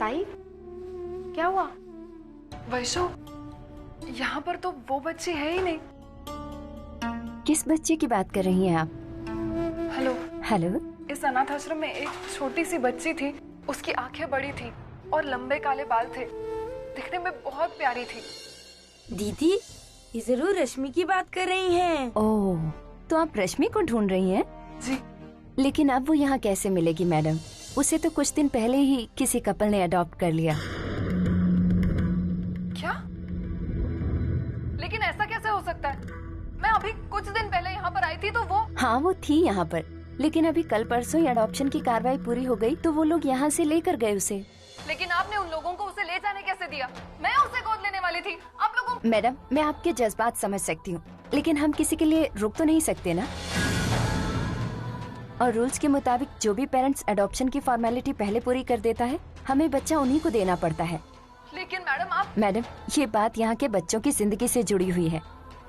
ताई क्या हुआ? वैशु, यहाँ पर तो वो बच्ची है ही नहीं। किस बच्चे की बात कर रही हैं आप? हेलो। हेलो। इस अनाथ आश्रम में एक छोटी सी बच्ची थी। उसकी आंखें बड़ी थी और लंबे काले बाल थे। दिखने में बहुत प्यारी थी। दीदी, ये जरूर रश्मि की बात कर रही हैं। ओह, तो आप रश्मि को ढूंढ रही हैं? जी। लेकिन अब वो यहाँ कैसे मिलेगी मैडम? उसे तो कुछ दिन पहले ही किसी कपल ने अडॉप्ट कर लिया। क्या? लेकिन ऐसा कैसे हो सकता है? मैं अभी कुछ दिन पहले यहाँ पर आई थी तो वो। हाँ, वो थी यहाँ पर, लेकिन अभी कल परसों ही अडॉप्शन की कार्रवाई पूरी हो गई तो वो लोग यहाँ से लेकर गए उसे। लेकिन आपने उन लोगों को उसे ले जाने कैसे दिया? मैं उसे गोद लेने वाली थी। आप लोगों। मैडम, मैं आपके जज्बात समझ सकती हूँ, लेकिन हम किसी के लिए रुक तो नहीं सकते ना। और रूल्स के मुताबिक जो भी पेरेंट्स अडॉप्शन की फॉर्मेलिटी पहले पूरी कर देता है, हमें बच्चा उन्हीं को देना पड़ता है। लेकिन मैडम आप। मैडम, ये बात यहाँ के बच्चों की जिंदगी से जुड़ी हुई है।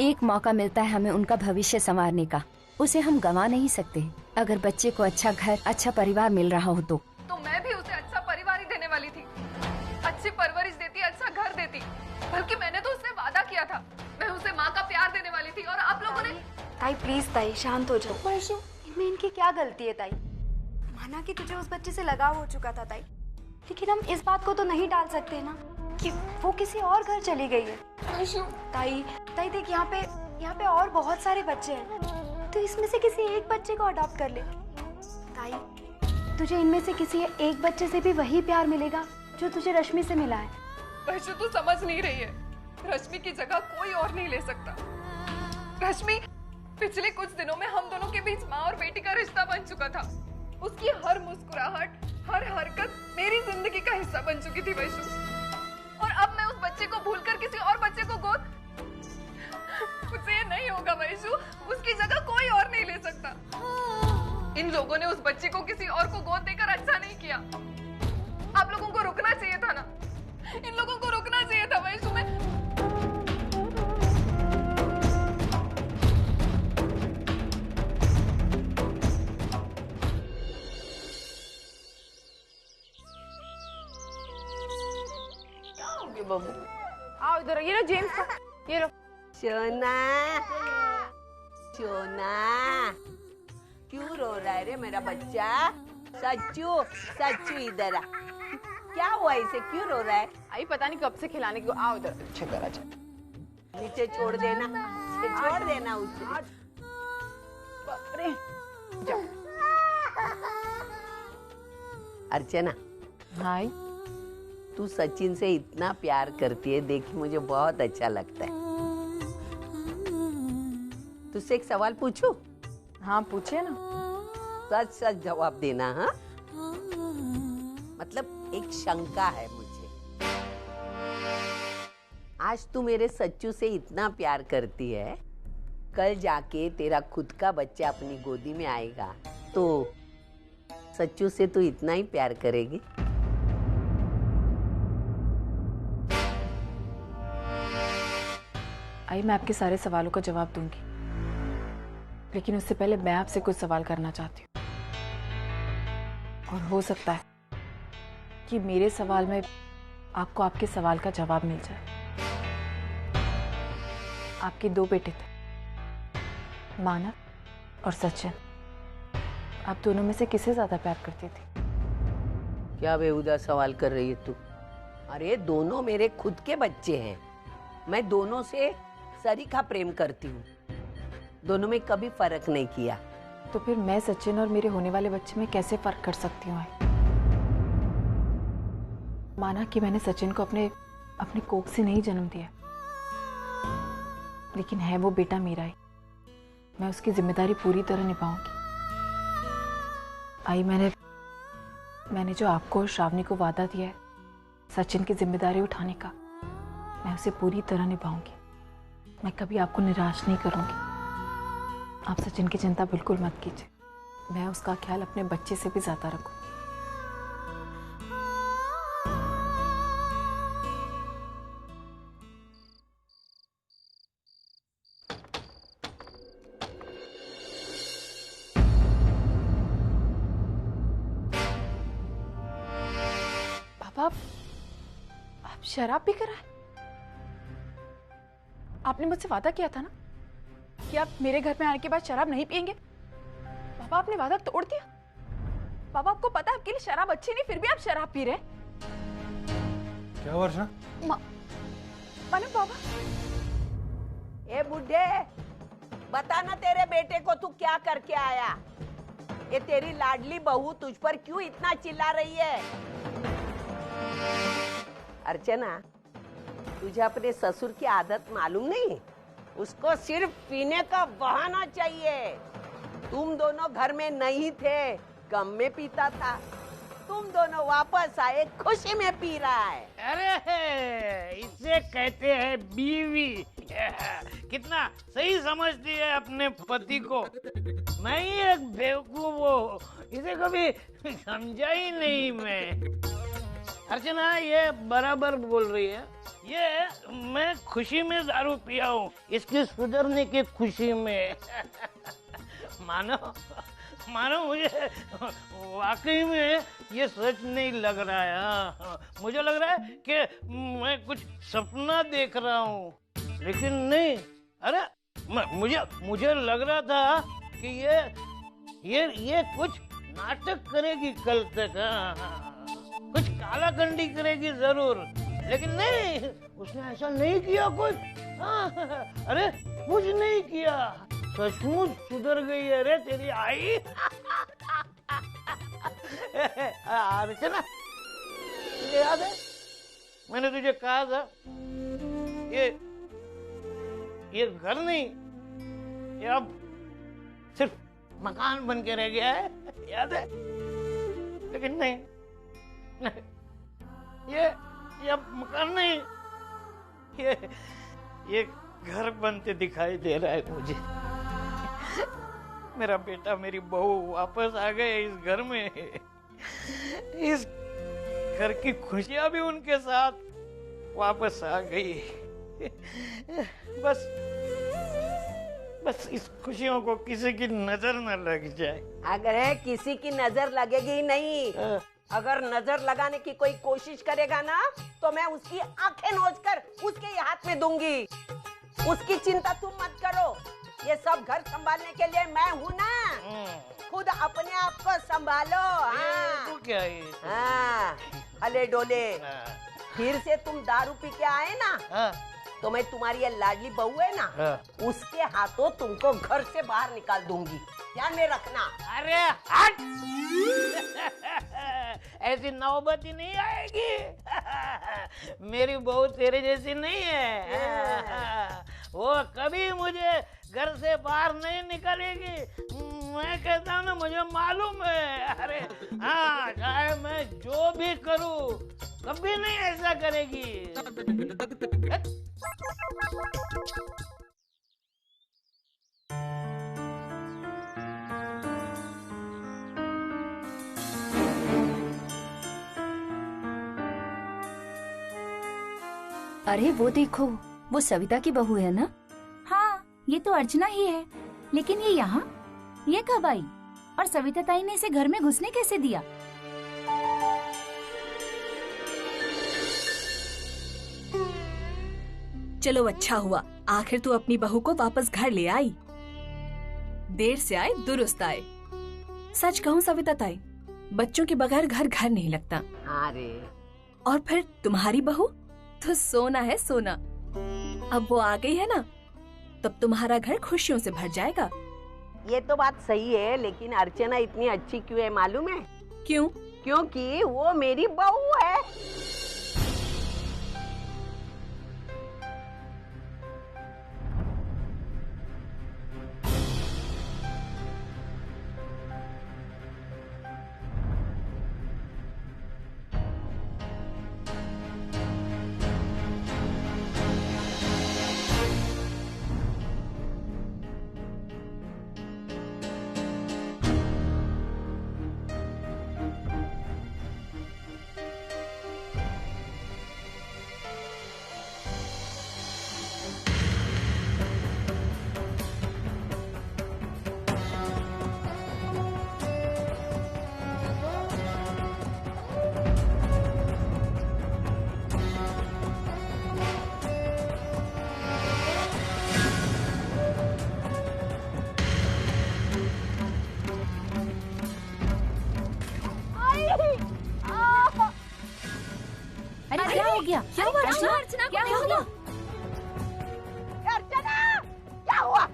एक मौका मिलता है हमें उनका भविष्य संवारने का, उसे हम गंवा नहीं सकते। अगर बच्चे को अच्छा घर, अच्छा परिवार मिल रहा हो तो मैं भी उसे अच्छा परिवार ही देने वाली थी। अच्छी परवरिश देती, अच्छा घर देती। बल्कि मैंने तो उससे वादा किया था, मैं उसे माँ का प्यार देने वाली थी। और आप लोगों ने। ताई प्लीज ताई शांत हो जाओ। वैशु, इनमें इनकी क्या गलती है ताई? माना कि तुझे उस बच्चे से लगाव हो चुका था ताई, लेकिन हम इस बात को तो नहीं टाल सकते ना कि वो किसी और घर चली गई है। वैशु। ताई ताई देख, यहाँ पे और बहुत सारे बच्चे हैं, तो इसमें से किसी एक बच्चे को अडॉप्ट कर ले। ताई, तुझे इनमें से किसी एक बच्चे से भी वही प्यार मिलेगा जो तुझे रश्मि से मिला है। वैशु, तू समझ नहीं रही है। रश्मि की जगह कोई और नहीं ले सकता। रश्मि पिछले कुछ दिनों में हम दोनों के बीच माँ और बेटी का रिश्ता बन चुका था। उसकी हर मुस्कुराहट, हर हरकत मेरी जिंदगी का हिस्सा बन चुकी थी वैशु। और अब मैं उस बच्चे को भूलकर किसी और बच्चे को गोद। मुझसे ये नहीं होगा वैशु। उसकी जगह कोई और नहीं ले सकता। इन लोगों ने उस बच्चे को किसी और को गोद देकर अच्छा नहीं किया। आप लोगों को रुकना चाहिए था ना। इन लोगों को रुकना चाहिए था वैशु। मैं बाबू आओ इधर। ये लो जेम्स का, ये लो। सोना, सोना, क्यों रो रहा है रे मेरा बच्चा? सच्चू, सच्चू इधर आ। क्या हुआ इसे, क्यों रो रहा है? आई पता नहीं कब से खिलाने को। आओ इधर। अच्छा करा, नीचे छोड़ देना, नीचे छोड़ देना उसे। बाप रे। जाओ। अर्चना। हाय। तू सचिन से इतना प्यार करती है, देख मुझे बहुत अच्छा लगता है। तुझसे एक सवाल पूछूं? हाँ पूछिए ना। सच सच जवाब देना। हाँ, मतलब एक शंका है मुझे। आज तू मेरे सच्चू से इतना प्यार करती है, कल जाके तेरा खुद का बच्चा अपनी गोदी में आएगा तो सच्चू से तू इतना ही प्यार करेगी? आई, मैं आपके सारे सवालों का जवाब दूंगी, लेकिन उससे पहले मैं आपसे कुछ सवाल करना चाहती हूँ। और हो सकता है कि मेरे सवाल में आपको आपके सवाल का जवाब मिल जाए। आपके 2 बेटे थे, मानव और सचिन। आप दोनों में से किसे ज्यादा प्यार करती थी? क्या बेहुदा सवाल कर रही है तू? अरे दोनों मेरे खुद के बच्चे हैं। मैं दोनों से सरीखा प्रेम करती हूँ, दोनों में कभी फर्क नहीं किया। तो फिर मैं सचिन और मेरे होने वाले बच्चे में कैसे फर्क कर सकती हूँ? माना कि मैंने सचिन को अपने कोख से नहीं जन्म दिया, लेकिन है वो बेटा मेरा ही। मैं उसकी जिम्मेदारी पूरी तरह निभाऊंगी। आई, मैंने जो आपको और श्रावणी को वादा दिया है सचिन की जिम्मेदारी उठाने का, मैं उसे पूरी तरह निभाऊंगी। मैं कभी आपको निराश नहीं करूंगी। आप सचिन की चिंता बिल्कुल मत कीजिए। मैं उसका ख्याल अपने बच्चे से भी ज्यादा रखूंगी। पापा आप शराब पी कर आए? आपने मुझसे वादा किया था ना कि आप मेरे घर में आने के बाद शराब नहीं पिएंगे। पापा आपने वादा तोड़ दिया। पापा आपको पता है आपके लिए शराब अच्छी नहीं, फिर भी आप शराब पी रहे हैं। क्या वर्षा? मानो पापा। ए बुड्ढे, बता ना तेरे बेटे को तू क्या करके आया? ये तेरी लाडली बहू तुझ पर क्यों इतना चिल्ला रही है? अर्चना, तुझे अपने ससुर की आदत मालूम नहीं? उसको सिर्फ पीने का बहाना चाहिए। तुम दोनों घर में नहीं थे, गम में पीता था। तुम दोनों वापस आए, खुशी में पी रहा है। अरे इसे कहते हैं बीवी। कितना सही समझती है अपने पति को। मैं ही एक बेवकूफ हूँ, इसे कभी समझा ही नहीं मैं। अर्चना ये बराबर बोल रही है। ये मैं खुशी में दारू पिया हूँ, इसके सुधरने की खुशी में। मानो मुझे वाकई में ये सच नहीं लग रहा है। मुझे लग रहा है कि मैं कुछ सपना देख रहा हूँ, लेकिन नहीं। अरे मुझे लग रहा था कि ये कुछ नाटक करेगी कल तक। कुछ काला कंडी करेगी जरूर, लेकिन नहीं, उसने ऐसा नहीं किया कुछ। अरे कुछ नहीं किया, सचमुच सुधर गई है रे तेरी आई। अर्चना, तुझे याद है मैंने तुझे कहा था ये घर नहीं, ये अब सिर्फ मकान बन के रह गया है, याद है? लेकिन नहीं, ये अब मकान नहीं, ये घर बनते दिखाई दे रहा है मुझे। मेरा बेटा मेरी बहू वापस आ गए इस घर में। इस घर की खुशियां भी उनके साथ वापस आ गई। बस इस खुशियों को किसी की नजर न लग जाए। अगर किसी की नजर लगेगी नहीं, अगर नजर लगाने की कोई कोशिश करेगा ना, तो मैं उसकी आंखें नोचकर उसके हाथ में दूंगी। उसकी चिंता तुम मत करो, ये सब घर संभालने के लिए मैं हूँ ना। खुद अपने आप को संभालो। तू क्या है? हाँ, हले डोले। फिर से तुम दारू पी के आए ना, तो मैं तुम्हारी ये लाडली बहू है ना, उसके हाथों तुमको घर से बाहर निकाल दूंगी, ध्यान में रखना। अरे हट! ऐसी नौबत ही नहीं आएगी। मेरी बहू तेरे जैसी नहीं है। वो कभी मुझे घर से बाहर नहीं निकलेगी। मैं कहता हूँ ना, मुझे मालूम है। अरे हाँ, चाहे मैं जो भी करूँ, कभी नहीं ऐसा करेगी। अरे वो देखो, वो सविता की बहू है ना? हाँ, ये तो अर्चना ही है, लेकिन ये यहाँ, ये कब आई? और सविता ताई ने इसे घर में घुसने कैसे दिया? चलो अच्छा हुआ, आखिर तू अपनी बहू को वापस घर ले आई। देर से आए दुरुस्त आए। सच कहूँ सविता ताई, बच्चों के बगैर घर घर नहीं लगता। अरे और फिर तुम्हारी बहू तो सोना है सोना। अब वो आ गई है ना, तब तुम्हारा घर खुशियों से भर जाएगा। ये तो बात सही है, लेकिन अर्चना इतनी अच्छी क्यों है मालूम है? क्यों? क्योंकि वो मेरी बहू है। अरे क्या हो गया? क्या हुआ अर्चना? अर्चना क्या हुआ? अर्चना क्या हुआ?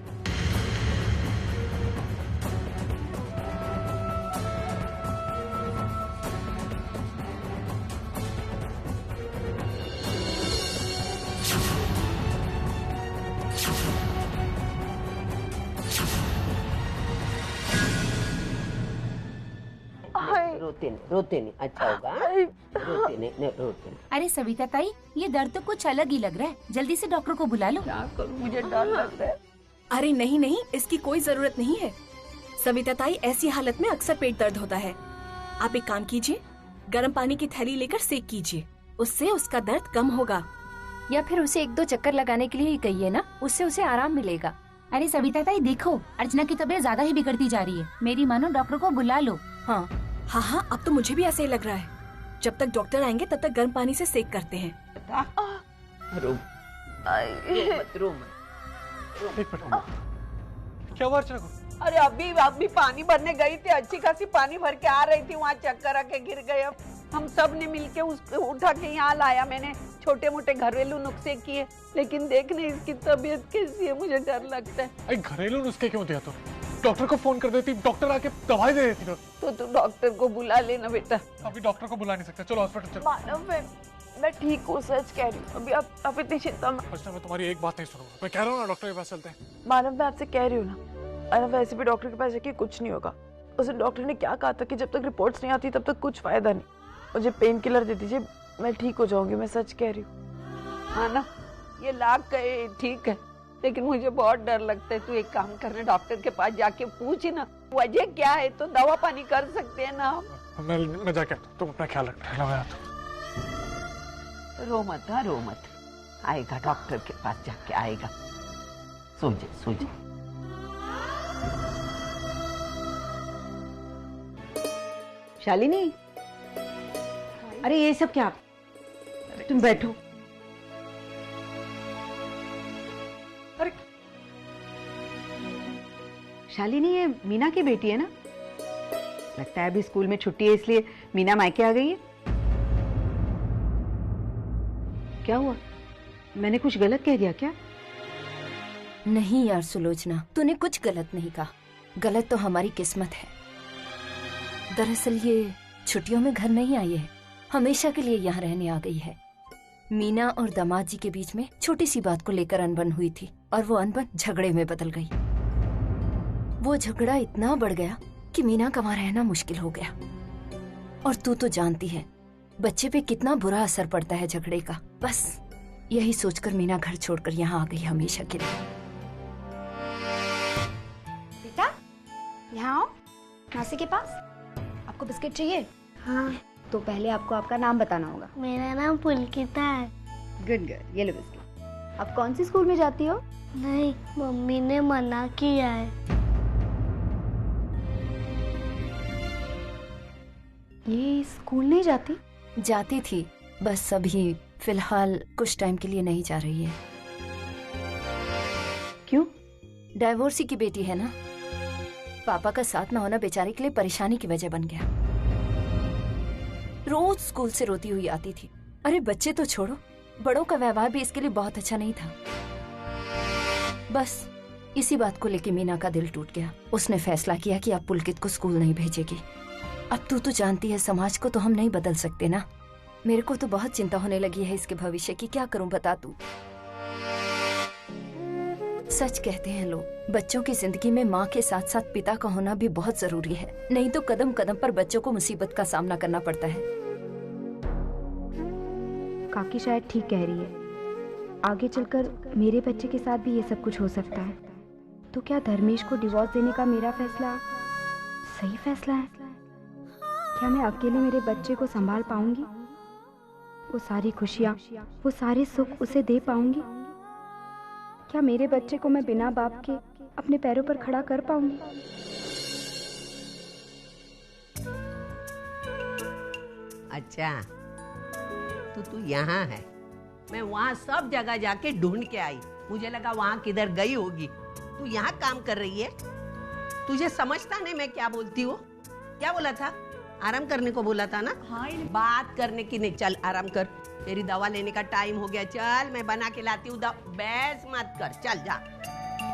रोते नहीं अच्छा होगा। रोते नहीं रोते नहीं। अरे सविता ताई, ये दर्द तो कुछ अलग ही लग रहा है, जल्दी से डॉक्टर को बुला लो। क्या करूं, मुझे डर लग रहा है। अरे नहीं नहीं, इसकी कोई जरूरत नहीं है। सविता ताई, ऐसी हालत में अक्सर पेट दर्द होता है। आप एक काम कीजिए, गर्म पानी की थैली लेकर सेक कीजिए, उससे उसका दर्द कम होगा। या फिर उसे 1-2 चक्कर लगाने के लिए ही कहिए ना, उससे उसे आराम मिलेगा। अरे सविता ताई देखो, अर्चना की तबीयत ज्यादा ही बिगड़ती जा रही है, मेरी मानो डॉक्टर को बुला लो। हाँ हाँ, अब तो मुझे भी ऐसे ही लग रहा है। जब तक डॉक्टर आएंगे तब तक गर्म पानी से सेक करते हैं। रो मत। एक मिनट, क्या हुआ अर्चना को? अरे अभी पानी भरने गई थी, अच्छी खासी पानी भर के आ रही थी, वहाँ चक्कर आके गिर गए। अब हम सब ने मिलके उसको उठा के यहाँ लाया। मैंने छोटे मोटे घरेलू नुस्खे किए, लेकिन देखने इसकी तबीयत कैसी है, मुझे डर लगता है। घरेलू नुस्खे क्यों दिया तो? डॉक्टर को फोन कर देती, डॉक्टर आके दवाई दे देती। तो तू डॉक्टर को बुला लेना बेटा। अभी डॉक्टर को बुला नहीं सकते, चलो हॉस्पिटल चलो। मानव, मैं ठीक हूँ, सच कह रही हूँ। अभी आप इतनी चिंता मत। अर्चना, मैं तुम्हारी एक बात नहीं सुनूंगा। मैं कह रहा हूँ ना, डॉक्टर के पास चलते हैं। मानव, मैं आपसे कह रही हूँ ना, अरे वैसे भी डॉक्टर के पास जाके कुछ नहीं होगा। उस दिन डॉक्टर ने क्या कहा था कि जब तक रिपोर्ट्स नहीं आती तब तक कुछ फायदा नहीं। मुझे पेन किलर दे दीजिए, मैं ठीक हो जाऊंगी, मैं सच कह रही हूँ। हाँ ना, ये लाख कहे ठीक है, लेकिन मुझे बहुत डर लगता है। तू एक काम करना, डॉक्टर के पास जाके पूछ ना वजह क्या है, तो दवा पानी कर सकते हैं ना हम। मैं जाके आता हूं, तुम अपना ख्याल रखना। रो मत, हाँ रो मत, आएगा डॉक्टर के पास जाके आएगा। सो जा। शालिनी, अरे ये सब क्या? तुम बैठो। अरे शालिनी, ये मीना की बेटी है ना? लगता है अभी स्कूल में छुट्टी है, इसलिए मीना मायके आ गई है। क्या हुआ? मैंने कुछ गलत कह दिया क्या? नहीं यार सुलोचना, तूने कुछ गलत नहीं कहा। गलत तो हमारी किस्मत है। दरअसल ये छुट्टियों में घर नहीं आई है, हमेशा के लिए यहाँ रहने आ गई है। मीना और दामाद जी के बीच में छोटी सी बात को लेकर अनबन हुई थी और वो अनबन झगड़े में बदल गई। वो झगड़ा इतना बढ़ गया कि मीना का वहाँ रहना मुश्किल हो गया। और तू तो जानती है बच्चे पे कितना बुरा असर पड़ता है झगड़े का। बस यही सोचकर मीना घर छोड़कर यहाँ आ गई हमेशा के लिए। बेटा यहाँ आओ, मासी के पास। आपको बिस्किट चाहिए? हाँ। तो पहले आपको आपका नाम बताना होगा। मेरा नाम पुलकिता है। गुड, ये लो बिस्किट। आप कौन सी स्कूल में जाती हो? नहीं, मम्मी ने मना किया है। ये स्कूल नहीं जाती? जाती थी, बस अभी फिलहाल कुछ टाइम के लिए नहीं जा रही है। क्यों? डाइवोर्सी की बेटी है ना, पापा का साथ ना होना बेचारे के लिए परेशानी की वजह बन गया। रोज स्कूल से रोती हुई आती थी। अरे बच्चे तो छोड़ो, बड़ों का व्यवहार भी इसके लिए बहुत अच्छा नहीं था। बस इसी बात को लेके मीना का दिल टूट गया। उसने फैसला किया कि अब पुलकित को स्कूल नहीं भेजेगी। अब तू तो जानती है समाज को तो हम नहीं बदल सकते ना। मेरे को तो बहुत चिंता होने लगी है इसके भविष्य की। क्या करूं बता तू। सच कहते हैं लोग, बच्चों की जिंदगी में माँ के साथ साथ पिता का होना भी बहुत जरूरी है, नहीं तो कदम कदम पर बच्चों को मुसीबत का सामना करना पड़ता है। काकी शायद ठीक कह रही है। आगे चलकर मेरे बच्चे के साथ भी ये सब कुछ हो सकता है। तो क्या धर्मेश को डिवोर्स देने का मेरा फैसला सही फैसला है? क्या मैं अकेले मेरे बच्चे को संभाल पाऊंगी? वो सारी खुशियाँ, वो सारे सुख उसे दे पाऊंगी? क्या मेरे बच्चे को मैं बिना बाप के अपने पैरों पर खड़ा कर पाऊंगी? अच्छा, तो तू यहाँ है। मैं वहाँ सब जगह जाके ढूंढ के आई, मुझे लगा वहाँ किधर गई होगी। तू यहाँ काम कर रही है? तुझे समझता नहीं मैं क्या बोलती हूँ? क्या बोला था? आराम करने को बोला था ना? हाँ, बात करने की नहीं। चल आराम कर, तेरी दवा लेने का टाइम हो गया। चल मैं बना के लाती हूँ। बहस मत कर, चल जा।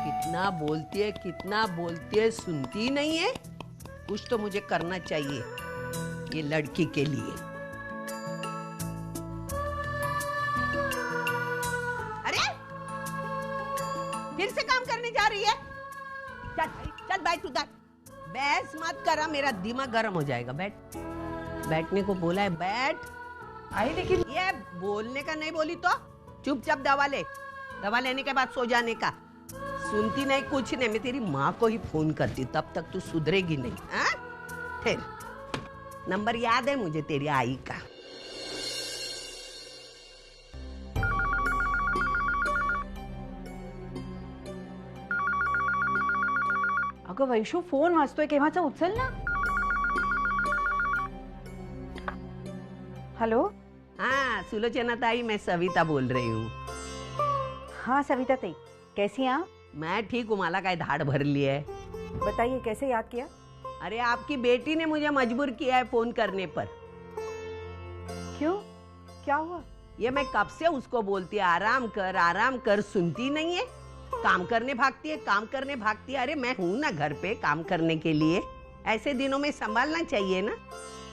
कितना बोलती है, सुनती नहीं है। कुछ तो मुझे करना चाहिए ये लड़की के लिए। अरे फिर से काम करने जा रही है? चल बैठ उधर, बहस मत करा, मेरा दिमाग गर्म हो जाएगा। बैठने को बोला है, बैठ। आई लेकिन ये बोलने का नहीं बोली तो चुपचाप दवा ले। दवा लेने के बाद सो जाने का। सुनती नहीं, कुछ नहीं। मैं तेरी माँ को ही फोन करती, तब तक तू सुधरेगी नहीं। हाँ? फिर नंबर याद है मुझे तेरी आई का। अगं वैशू, फोन वाजतोय केव्हाचा, उचल ना. हेलो. हाँ सुलोचना ताई, मैं सविता बोल रही हूँ. हाँ सविता ताई, कैसी हैं आप? मैं ठीक हूँ. मला काय धाड़ भर ली है. बताइए कैसे याद किया? अरे आपकी बेटी ने मुझे मजबूर किया है फोन करने पर. क्यों, क्या हुआ? ये मैं कब से उसको बोलती है आराम कर, सुनती नहीं है. काम करने भागती है, काम करने भागती है. अरे मैं हूँ ना घर पे काम करने के लिए. ऐसे दिनों में संभालना चाहिए ना.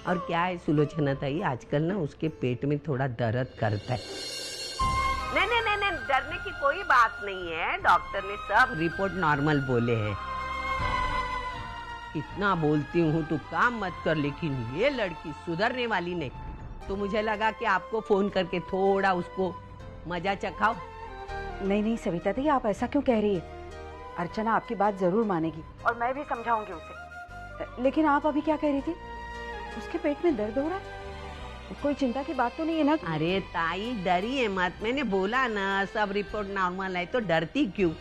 और क्या है सुलोचना ताई, आजकल ना उसके पेट में थोड़ा दर्द करता है. नहीं, डरने की कोई बात नहीं है. डॉक्टर ने सब रिपोर्ट नॉर्मल बोले हैं. इतना बोलती हूँ तू काम मत कर, लेकिन ये लड़की सुधरने वाली नहीं. तो मुझे लगा कि आपको फोन करके थोड़ा उसको मजा चखाओ. नहीं सविता दी, आप ऐसा क्यों कह रही है? अर्चना आपकी बात जरूर मानेगी और मैं भी समझाऊंगी उसे. लेकिन आप अभी क्या कह रही थी? उसके पेट में दर्द हो रहा है? कोई चिंता की बात तो नहीं है ना? अरे ताई डरी है मत. मैंने बोला ना सब रिपोर्ट नॉर्मल है, तो डरती क्यों?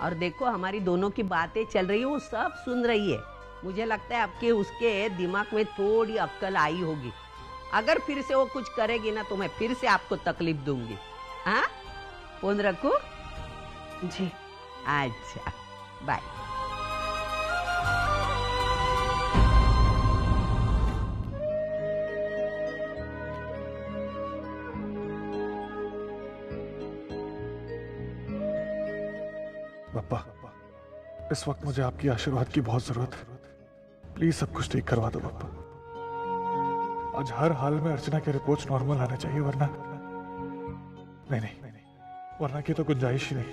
और देखो हमारी दोनों की बातें चल रही है, वो सब सुन रही है. मुझे लगता है आपके उसके दिमाग में थोड़ी अक्ल आई होगी. अगर फिर से वो कुछ करेगी ना तो मैं फिर से आपको तकलीफ दूंगी. हाँ, फोन रखूं? जी. अच्छा, बाय. पापा, इस वक्त मुझे आपकी आशीर्वाद की बहुत जरूरत है. प्लीज सब कुछ ठीक करवा दो पापा. आज हर हाल में अर्चना के रिपोर्ट्स नॉर्मल आने चाहिए, वरना नहीं, वरना की तो गुंजाइश ही नहीं.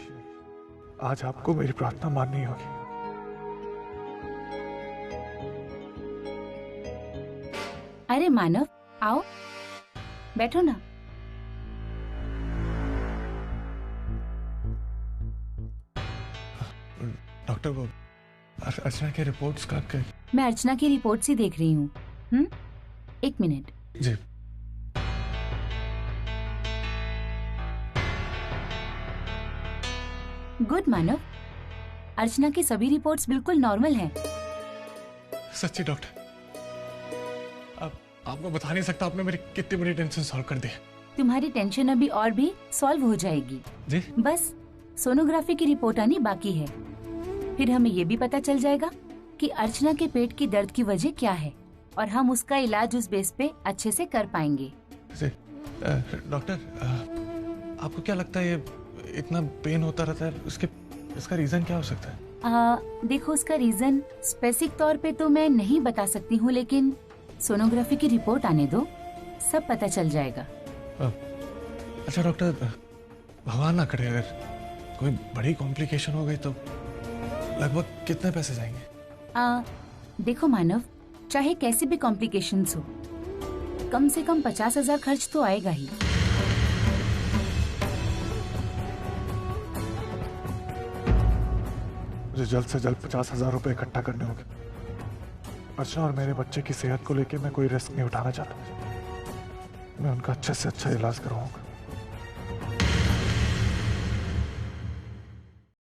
आज आपको मेरी प्रार्थना माननी होगी. अरे मानव, आओ बैठो ना. डॉक्टर, वो अर्चना के रिपोर्ट्स का मैं अर्चना की रिपोर्ट्स ही देख रही हूँ. एक मिनट. जी. गुड मानव, अर्चना की सभी रिपोर्ट्स बिल्कुल नॉर्मल हैं. सच्ची डॉक्टर, आप मैं बता नहीं सकता आपने मेरी कितनी बड़ी टेंशन सॉल्व कर दी. तुम्हारी टेंशन अभी और भी सॉल्व हो जाएगी. जी? बस सोनोग्राफी की रिपोर्ट आनी बाकी है. फिर हमें ये भी पता चल जाएगा कि अर्चना के पेट की दर्द की वजह क्या है, और हम उसका इलाज उस बेस पे अच्छे से कर पाएंगे. डॉक्टर, आपको क्या लगता है ये इतना पेन होता रहता है, इसका रीजन क्या हो सकता है? देखो, उसका रीजन स्पेसिफिक तौर पे तो मैं नहीं बता सकती हूँ, लेकिन सोनोग्राफी की रिपोर्ट आने दो, सब पता चल जाएगा. अच्छा डॉक्टर, भगवान ना करे अगर कोई बड़ी कॉम्प्लिकेशन हो गई तो लगभग कितने पैसे जाएंगे? देखो मानव, चाहे कैसे भी कॉम्प्लिकेशंस हो, कम से कम 50,000 खर्च तो आएगा ही. मुझे जल्द से जल्द 50,000 रुपए इकट्ठा करने होंगे. अर्चना और मेरे बच्चे की सेहत को लेकर मैं कोई रिस्क नहीं उठाना चाहता. मैं उनका अच्छे से अच्छा इलाज करवाऊंगा.